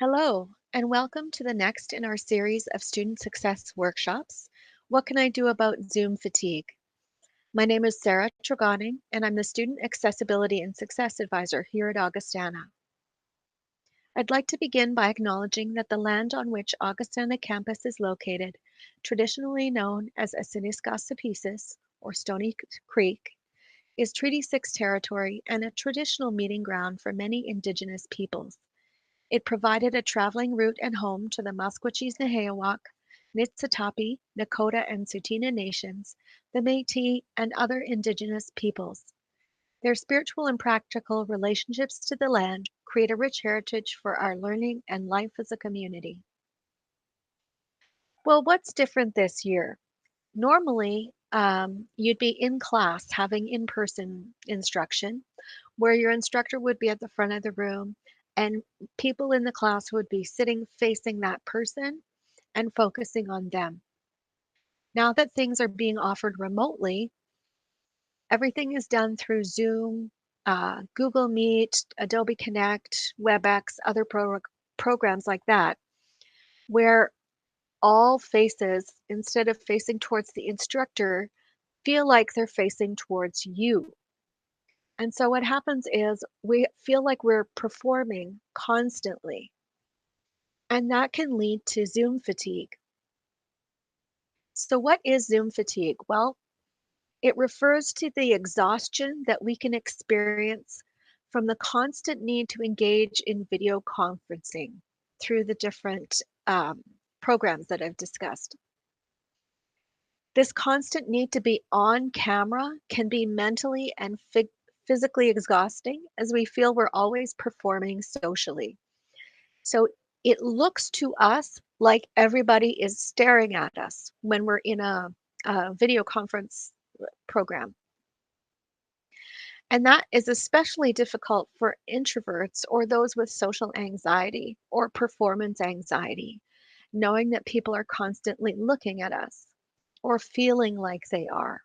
Hello, and welcome to the next in our series of student success workshops. What can I do about Zoom fatigue? My name is Sarah Tregoning, and I'm the Student Accessibility and Success Advisor here at Augustana. I'd like to begin by acknowledging that the land on which Augustana campus is located, traditionally known as Assiniskossapesis or Stony Creek, is Treaty 6 territory and a traditional meeting ground for many Indigenous peoples. It provided a traveling route and home to the Musqueam, Nehiyawak, Niitsitapi, Nakota, and Tsuut'ina nations, the Métis, and other Indigenous peoples. Their spiritual and practical relationships to the land create a rich heritage for our learning and life as a community. Well, what's different this year? Normally, you'd be in class having in person instruction where your instructor would be at the front of the room and people in the class would be sitting facing that person and focusing on them. Now that things are being offered remotely, everything is done through Zoom, Google Meet, Adobe Connect, WebEx, other programs like that, where all faces, instead of facing towards the instructor, feel like they're facing towards you. And so what happens is we feel like we're performing constantly, and that can lead to Zoom fatigue. So, what is Zoom fatigue? Well, it refers to the exhaustion that we can experience from the constant need to engage in video conferencing through the different programs that I've discussed. This constant need to be on camera can be mentally and physically exhausting as we feel we're always performing socially. So it looks to us like everybody is staring at us when we're in a video conference program. And that is especially difficult for introverts or those with social anxiety or performance anxiety, knowing that people are constantly looking at us or feeling like they are.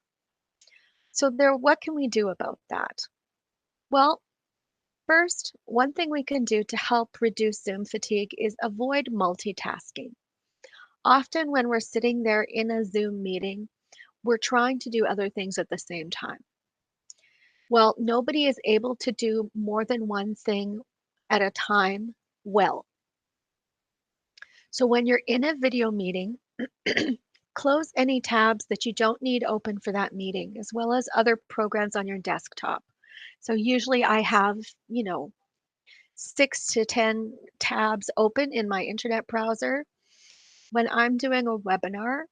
So what can we do about that? Well, first, one thing we can do to help reduce Zoom fatigue is avoid multitasking. Often, when we're sitting there in a Zoom meeting, we're trying to do other things at the same time. Well, nobody is able to do more than one thing at a time well. So, when you're in a video meeting, close any tabs that you don't need open for that meeting, as well as other programs on your desktop. So, usually I have, 6 to 10 tabs open in my internet browser. When I'm doing a webinar,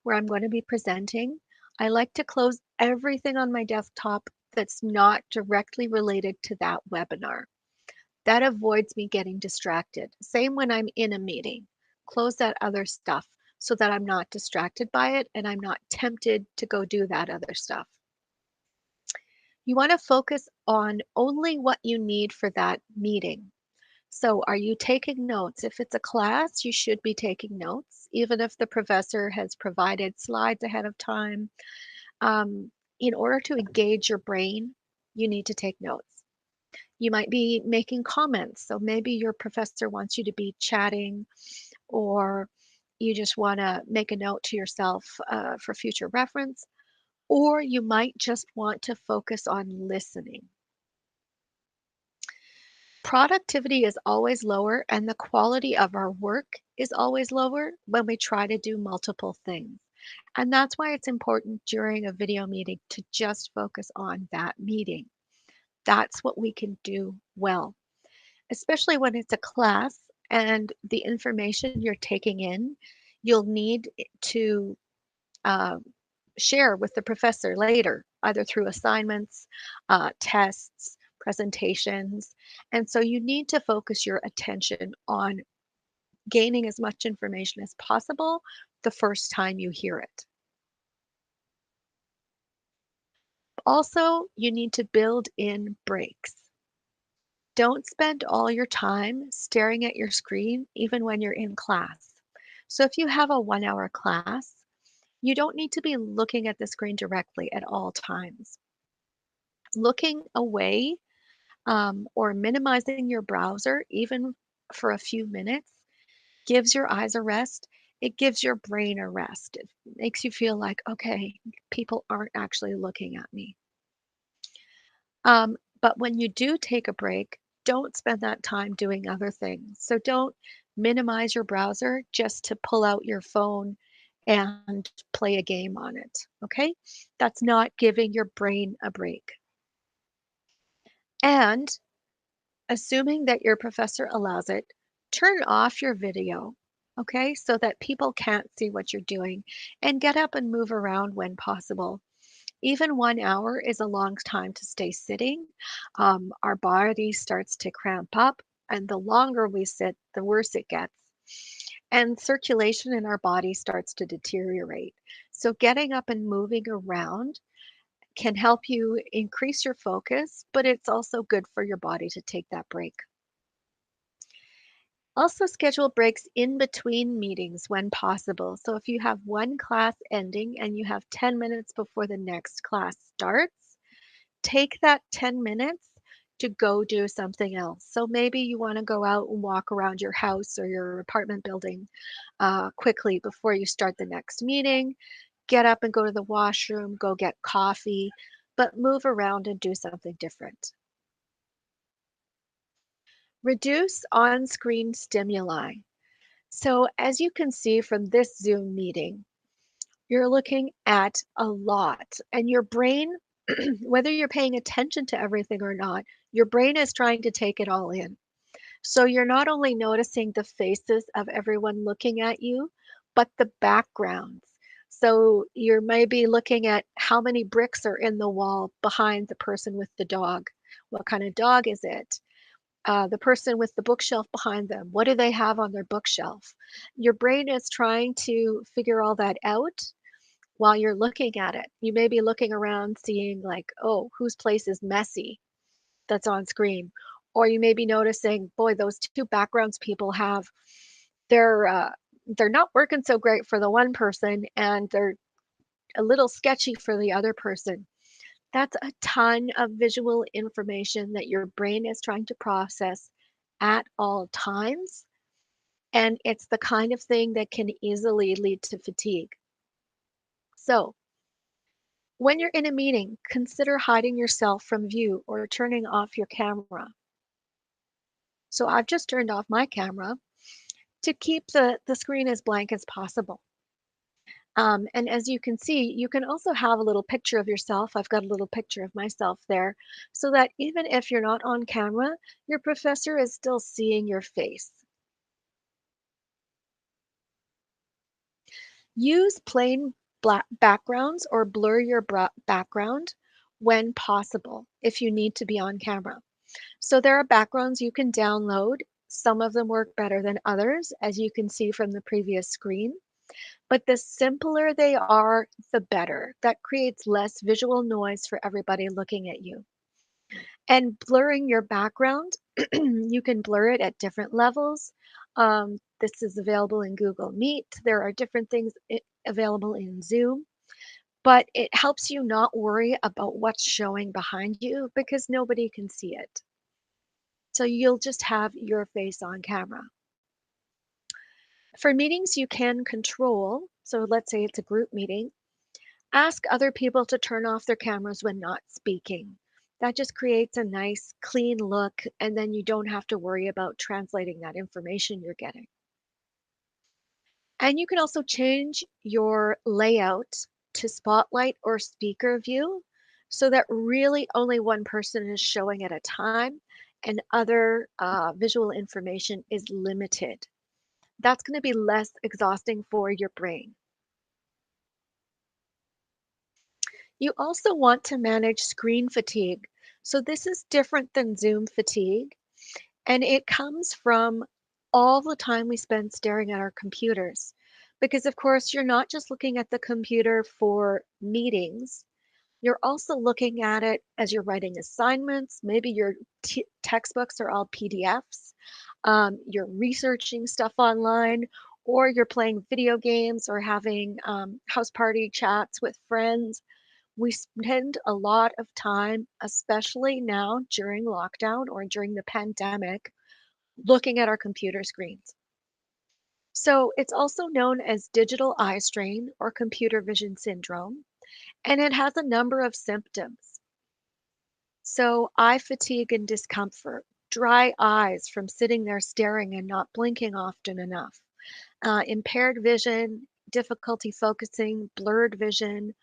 where I'm going to be presenting, I like to close everything on my desktop that's not directly related to that webinar. That avoids me getting distracted. Same when I'm in a meeting. Close that other stuff so that I'm not distracted by it and I'm not tempted to go do that other stuff. You want to focus on only what you need for that meeting. So, are you taking notes? If it's a class, you should be taking notes, even if the professor has provided slides ahead of time. Um, in order to engage your brain, you need to take notes. You might be making comments. So, maybe your professor wants you to be chatting, or you just want to make a note to yourself for future reference, or you might just want to focus on listening. Productivity is always lower and the quality of our work is always lower when we try to do multiple things. And that's why it's important during a video meeting to just focus on that meeting. That's what we can do well, especially when it's a class and the information you're taking in, you'll need to uh, share with the professor later, either through assignments, tests, presentations. And so you need to focus your attention on gaining as much information as possible the first time you hear it. Also, you need to build in breaks. Don't spend all your time staring at your screen, even when you're in class. So if you have a 1 hour class, you don't need to be looking at the screen directly at all times. Looking away or minimizing your browser, even for a few minutes gives your eyes a rest. It gives your brain a rest. It makes you feel like, okay, people aren't actually looking at me. But when you do take a break, don't spend that time doing other things. So don't minimize your browser just to pull out your phone and play a game on it. Okay? That's not giving your brain a break. And assuming that your professor allows it, turn off your video. Okay? So that people can't see what you're doing and get up and move around when possible. Even 1 hour is a long time to stay sitting. Our body starts to cramp up, and the longer we sit, the worse it gets. And circulation in our body starts to deteriorate. So, getting up and moving around can help you increase your focus, but it's also good for your body to take that break. Also, schedule breaks in between meetings when possible. So, if you have one class ending and you have 10 minutes before the next class starts, take that 10 minutes to go do something else. So maybe you want to go out and walk around your house or your apartment building quickly before you start the next meeting. Get up and go to the washroom, go get coffee, but move around and do something different. Reduce on screen stimuli. So, as you can see from this Zoom meeting, you're looking at a lot, and your brain, whether you're paying attention to everything or not, your brain is trying to take it all in. So you're not only noticing the faces of everyone looking at you, but the backgrounds. So you're maybe looking at how many bricks are in the wall behind the person with the dog. What kind of dog is it? The person with the bookshelf behind them. What do they have on their bookshelf? Your brain is trying to figure all that out while you're looking at it. You may be looking around seeing, like, oh, whose place is messy that's on screen. Or you may be noticing, boy, those two backgrounds people have, they're uh, they're not working so great for the one person, and they're a little sketchy for the other person. That's a ton of visual information that your brain is trying to process at all times. And it's the kind of thing that can easily lead to fatigue. So, when you're in a meeting, consider hiding yourself from view or turning off your camera. So, I've just turned off my camera to keep the screen as blank as possible. And as you can see, you can also have a little picture of yourself. I've got a little picture of myself there so that even if you're not on camera, your professor is still seeing your face. Use plain black backgrounds or blur your background when possible if you need to be on camera. So there are backgrounds you can download. Some of them work better than others, as you can see from the previous screen. But the simpler they are, the better. That creates less visual noise for everybody looking at you. And blurring your background, you can blur it at different levels. This is available in Google Meet. There are different things available in Zoom, but it helps you not worry about what's showing behind you because nobody can see it. So you'll just have your face on camera. For meetings you can control, so let's say it's a group meeting, ask other people to turn off their cameras when not speaking. That just creates a nice, clean look, and then you don't have to worry about translating that information you're getting. And you can also change your layout to spotlight or speaker view so that really only one person is showing at a time and other visual information is limited. That's going to be less exhausting for your brain. You also want to manage screen fatigue. So, this is different than Zoom fatigue, and it comes from all the time we spend staring at our computers. Because, of course, you're not just looking at the computer for meetings, you're also looking at it as you're writing assignments. Maybe your textbooks are all PDFs, you're researching stuff online, or you're playing video games or having house party chats with friends. We spend a lot of time, especially now during lockdown or during the pandemic, looking at our computer screens. So it's also known as digital eye strain or computer vision syndrome, and it has a number of symptoms. So, eye fatigue and discomfort, dry eyes from sitting there staring and not blinking often enough, impaired vision, difficulty focusing, blurred vision,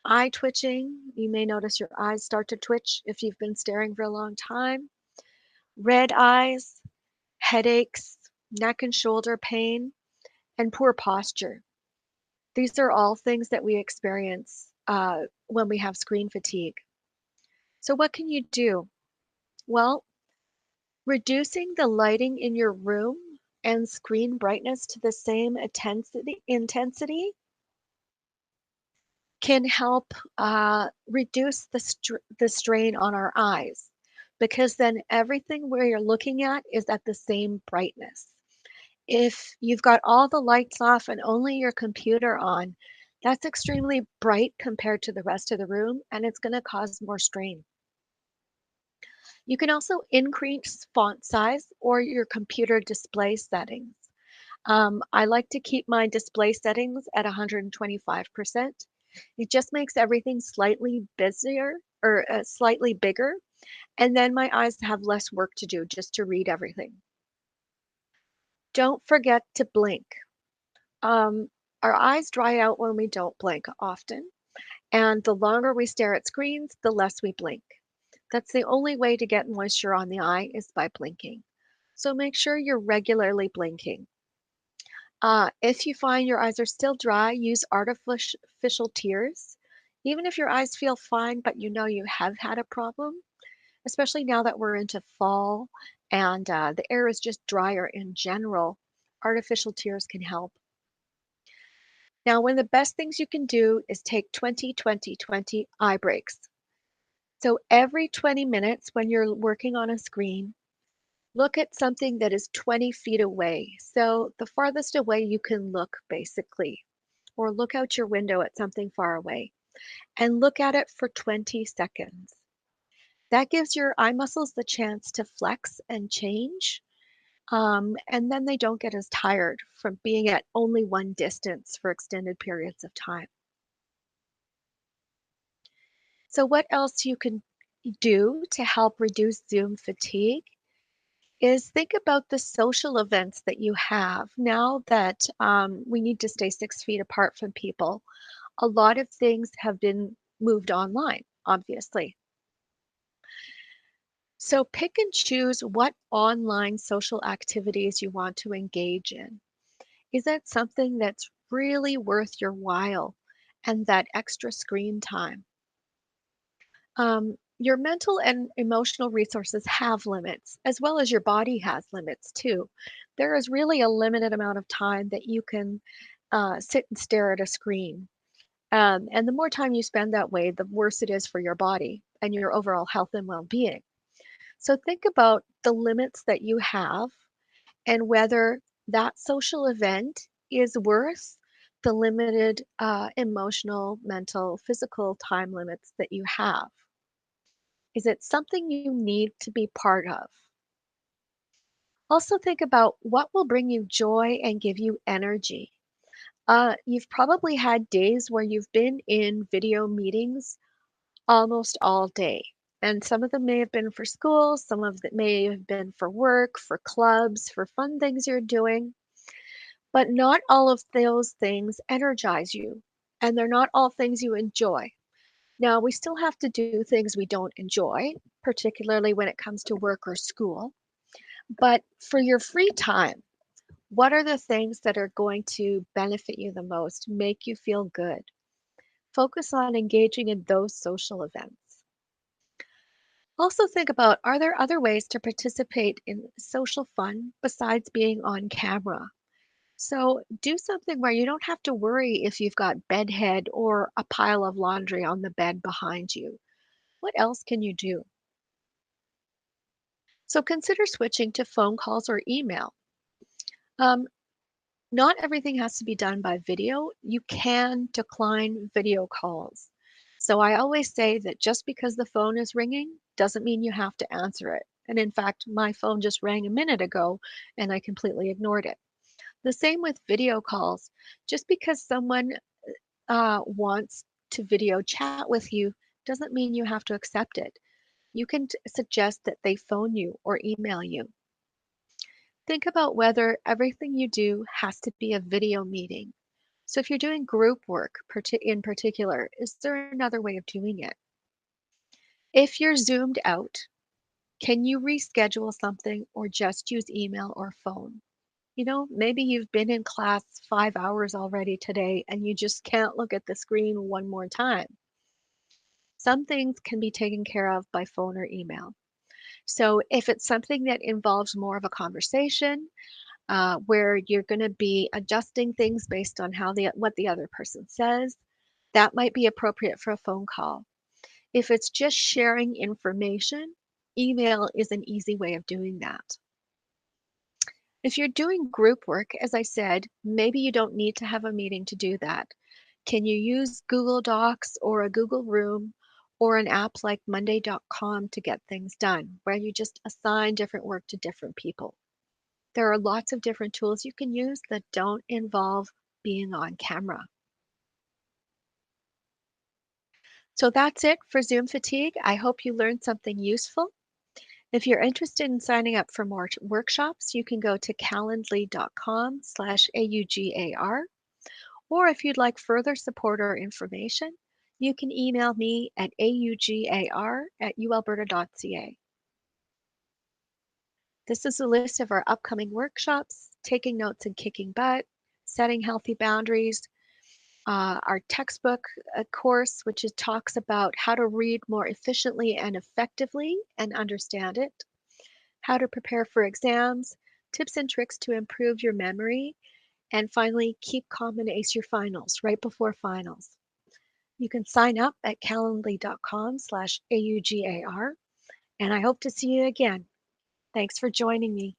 eye twitching. You may notice your eyes start to twitch if you've been staring for a long time, red eyes, headaches, neck and shoulder pain, and poor posture. These are all things that we experience when we have screen fatigue. So, what can you do? Well, reducing the lighting in your room and screen brightness to the same intensity can help reduce the strain on our eyes because then everything where you're looking at is at the same brightness. If you've got all the lights off and only your computer on, that's extremely bright compared to the rest of the room, and it's going to cause more strain. You can also increase font size or your computer display settings. I like to keep my display settings at 125%. It just makes everything slightly busier or slightly bigger, and then my eyes have less work to do just to read everything. Don't forget to blink. Um, our eyes dry out when we don't blink often, and the longer we stare at screens, the less we blink. That's the only way to get moisture on the eye is by blinking. So make sure you're regularly blinking. If you find your eyes are still dry, use artificial tears. Even if your eyes feel fine, but you know you have had a problem, especially now that we're into fall and the air is just drier in general, artificial tears can help. Now, one of the best things you can do is take 20-20-20 eye breaks. So every 20 minutes when you're working on a screen, look at something that is 20 feet away. So the farthest away you can look, basically, or look out your window at something far away and look at it for 20 seconds. That gives your eye muscles the chance to flex and change. And then they don't get as tired from being at only one distance for extended periods of time. So, what else you can do to help reduce Zoom fatigue is think about the social events that you have. Now that we need to stay 6 feet apart from people, a lot of things have been moved online, obviously. So pick and choose what online social activities you want to engage in. Is that something that's really worth your while and that extra screen time? Your mental and emotional resources have limits, as well as your body has limits too. There is really a limited amount of time that you can sit and stare at a screen. And the more time you spend that way, the worse it is for your body and your overall health and well being. So think about the limits that you have and whether that social event is worth the limited emotional, mental, physical time limits that you have. Is it something you need to be part of? Also, think about what will bring you joy and give you energy. You've probably had days where you've been in video meetings almost all day. And some of them may have been for school, some of them may have been for work, for clubs, for fun things you're doing. But not all of those things energize you, and they're not all things you enjoy. Now, we still have to do things we don't enjoy, particularly when it comes to work or school. But for your free time, what are the things that are going to benefit you the most, make you feel good? Focus on engaging in those social events. Also, think about are there other ways to participate in social fun besides being on camera? So, do something where you don't have to worry if you've got bedhead or a pile of laundry on the bed behind you. What else can you do? So, consider switching to phone calls or email. Um, Not everything has to be done by video. You can decline video calls. So, I always say that just because the phone is ringing doesn't mean you have to answer it. And in fact, my phone just rang a minute ago and I completely ignored it. The same with video calls. Just because someone wants to video chat with you doesn't mean you have to accept it. You can suggest that they phone you or email you. Think about whether everything you do has to be a video meeting. So, if you're doing group work in particular, is there another way of doing it? If you're zoomed out, can you reschedule something or just use email or phone? Maybe you've been in class 5 hours already today and you just can't look at the screen one more time. Some things can be taken care of by phone or email. So if it's something that involves more of a conversation, where you're going to be adjusting things based on what the other person says, that might be appropriate for a phone call. If it's just sharing information, email is an easy way of doing that. If you're doing group work, as I said, maybe you don't need to have a meeting to do that. Can you use Google Docs or a Google Room or an app like Monday.com to get things done, where you just assign different work to different people? There are lots of different tools you can use that don't involve being on camera. So that's it for Zoom fatigue. I hope you learned something useful. If you're interested in signing up for more workshops, you can go to calendly.com/AUGAR. Or if you'd like further support or information, you can email me at augar@ualberta.ca. This is a list of our upcoming workshops, taking notes and kicking butt, setting healthy boundaries, our textbook course, which talks about how to read more efficiently and effectively and understand it, how to prepare for exams, tips and tricks to improve your memory, and finally, keep calm and ace your finals right before finals. You can sign up at calendly.com/AUGAR, and I hope to see you again. Thanks for joining me.